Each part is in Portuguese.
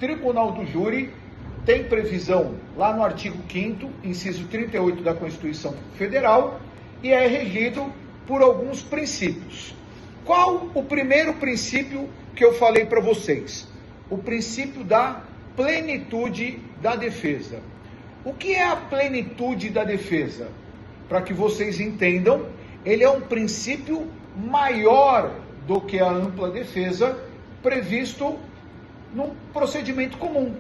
tribunal do júri tem previsão lá no artigo 5º, inciso 38 da Constituição Federal, e é regido por alguns princípios. Qual o primeiro princípio que eu falei para vocês? O princípio da plenitude da defesa. O que é a plenitude da defesa? Para que vocês entendam, ele é um princípio maior do que a ampla defesa previsto num procedimento comum.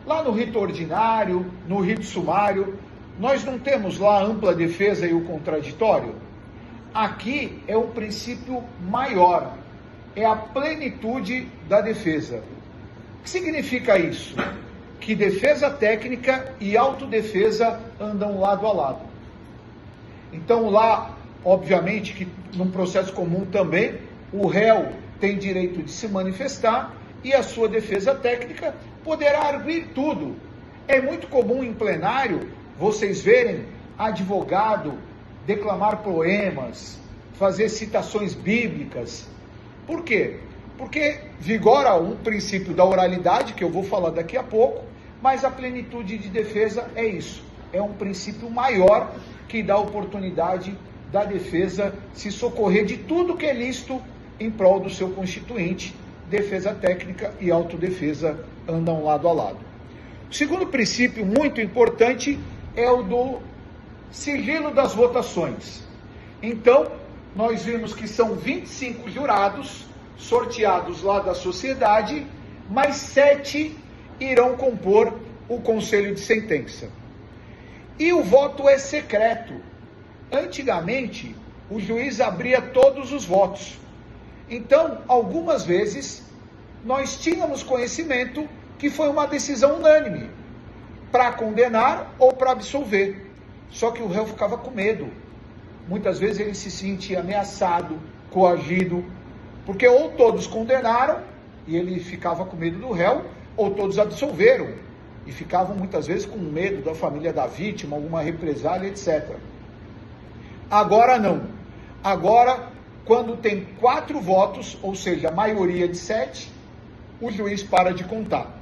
Lá no rito ordinário, no rito sumário, nós não temos lá a ampla defesa e o contraditório? Aqui é um princípio maior, é a plenitude da defesa. O que significa isso? Que defesa técnica e autodefesa andam lado a lado. Então lá, obviamente que num processo comum também, o réu tem direito de se manifestar e a sua defesa técnica poderá arguir tudo. É muito comum em plenário vocês verem advogado declamar poemas, fazer citações bíblicas. Por quê? Porque vigora um princípio da oralidade, que eu vou falar daqui a pouco, mas a plenitude de defesa é isso. É um princípio maior que dá oportunidade da defesa se socorrer de tudo que é lícito em prol do seu constituinte. Defesa técnica e autodefesa andam lado a lado. O segundo princípio muito importante é o do sigilo das votações. Então, nós vimos que são 25 jurados sorteados lá da sociedade, mais 7 irão compor o conselho de sentença. E o voto é secreto. Antigamente, o juiz abria todos os votos. Então, algumas vezes, nós tínhamos conhecimento que foi uma decisão unânime, para condenar ou para absolver. Só que o réu ficava com medo. Muitas vezes ele se sentia ameaçado, coagido, porque ou todos condenaram, e ele ficava com medo do réu, ou todos absolveram, e ficavam muitas vezes com medo da família da vítima, alguma represália, etc. Agora não. Agora, quando tem 4 votos, ou seja, a maioria de 7, o juiz para de contar.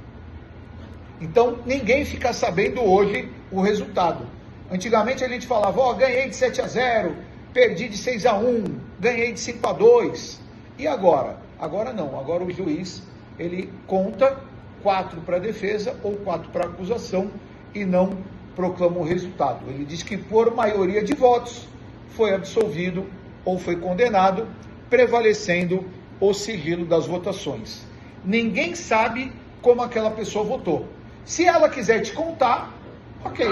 Então, ninguém fica sabendo hoje o resultado. Antigamente a gente falava, ganhei de 7-0, perdi de 6-1, ganhei de 5-2. E agora? Agora não, agora o juiz, ele conta 4 para a defesa ou 4 para a acusação e não proclama o resultado. Ele diz que por maioria de votos foi absolvido ou foi condenado, prevalecendo o sigilo das votações. Ninguém sabe como aquela pessoa votou. Se ela quiser te contar, ok.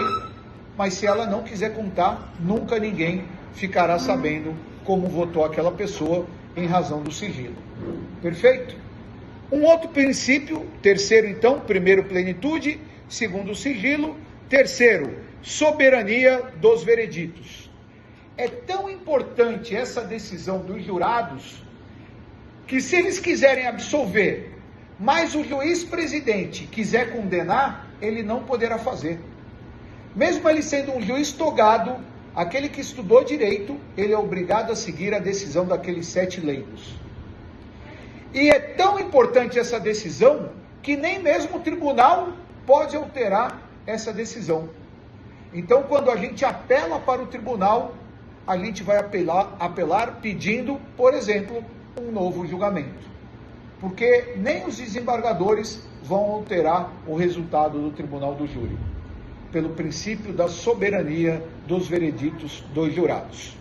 Mas se ela não quiser contar, nunca ninguém ficará sabendo como votou aquela pessoa em razão do sigilo. Perfeito? Um outro princípio, terceiro então, primeiro plenitude, segundo sigilo, terceiro, soberania dos vereditos. É tão importante essa decisão dos jurados, que se eles quiserem absolver, mas o juiz presidente quiser condenar, ele não poderá fazer. Mesmo ele sendo um juiz togado, aquele que estudou direito, ele é obrigado a seguir a decisão daqueles 7 leigos. E é tão importante essa decisão, que nem mesmo o tribunal pode alterar essa decisão. Então, quando a gente apela para o tribunal, a gente vai apelar pedindo, por exemplo, um novo julgamento. Porque nem os desembargadores vão alterar o resultado do tribunal do júri, pelo princípio da soberania dos vereditos dos jurados.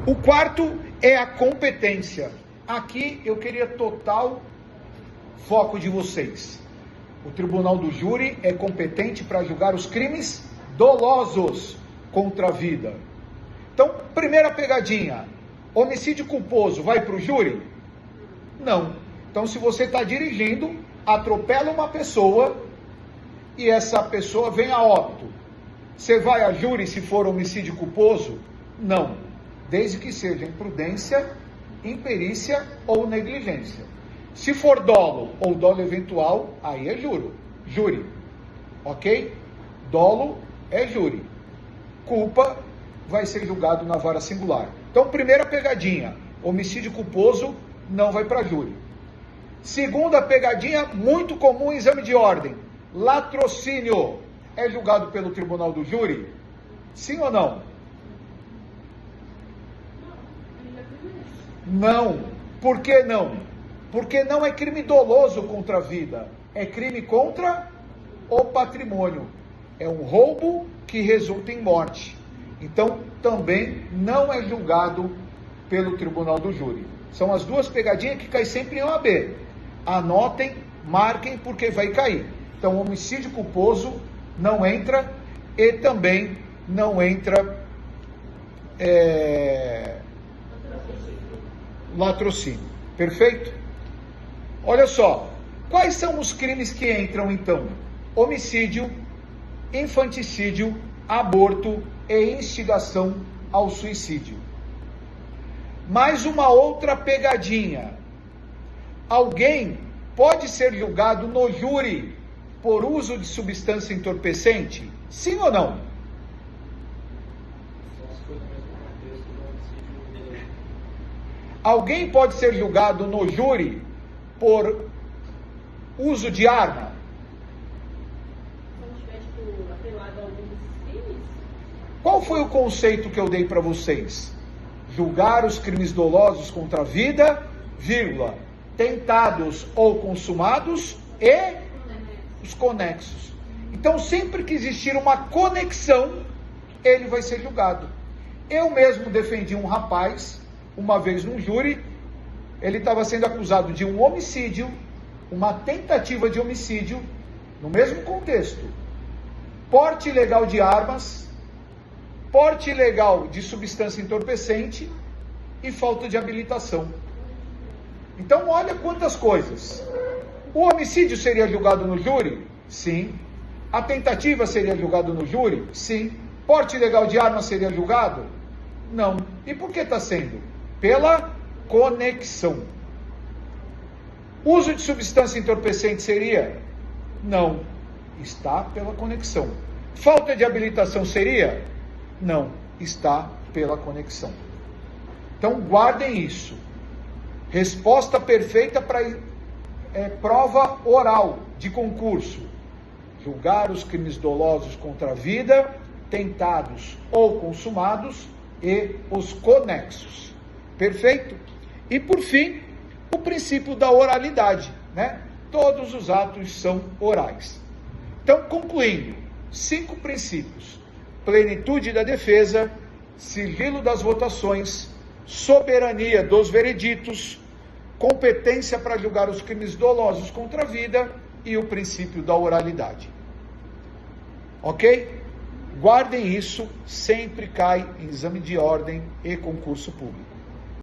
O quarto é a competência. Aqui eu queria total foco de vocês. O tribunal do júri é competente para julgar os crimes dolosos contra a vida. Então, primeira pegadinha, homicídio culposo vai para o júri? Não. Então, se você está dirigindo, atropela uma pessoa e essa pessoa vem a óbito, você vai a júri se for homicídio culposo? Não. Desde que seja imprudência, imperícia ou negligência. Se for dolo ou dolo eventual, aí é júri. Ok? Dolo é júri. Culpa vai ser julgado na vara singular. Então, primeira pegadinha, homicídio culposo não vai para júri. Segunda pegadinha, muito comum em exame de ordem. Latrocínio é julgado pelo tribunal do júri? Sim ou não? Não. Por que não? Porque não é crime doloso contra a vida. É crime contra o patrimônio. É um roubo que resulta em morte. Então, também não é julgado pelo tribunal do júri. São as duas pegadinhas que caem sempre em OAB. Anotem, marquem, porque vai cair. Então, homicídio culposo não entra e também não entra latrocínio. Perfeito? Olha só, quais são os crimes que entram então? Homicídio, infanticídio, aborto e instigação ao suicídio. Mais uma outra pegadinha. Alguém pode ser julgado no júri por uso de substância entorpecente? Sim ou não? Alguém pode ser julgado no júri por uso de arma? Qual foi o conceito que eu dei para vocês? Julgar os crimes dolosos contra a vida, vírgula, tentados ou consumados e os conexos. Então, sempre que existir uma conexão, ele vai ser julgado. Eu mesmo defendi um rapaz, uma vez num júri, ele estava sendo acusado de um homicídio, uma tentativa de homicídio, no mesmo contexto, porte ilegal de armas, porte ilegal de substância entorpecente e falta de habilitação. Então, olha quantas coisas. O homicídio seria julgado no júri? Sim. A tentativa seria julgado no júri? Sim. Porte ilegal de arma seria julgado? Não. E por que está sendo? Pela conexão. Uso de substância entorpecente seria? Não. Está pela conexão. Falta de habilitação seria? Não. Está pela conexão. Então, guardem isso. Resposta perfeita para prova oral de concurso. Julgar os crimes dolosos contra a vida, tentados ou consumados e os conexos. Perfeito? E por fim, o princípio da oralidade, né? Todos os atos são orais. Então, concluindo, 5 princípios: plenitude da defesa, sigilo das votações, soberania dos vereditos, competência para julgar os crimes dolosos contra a vida e o princípio da oralidade. Ok? Guardem isso, sempre cai em exame de ordem e concurso público.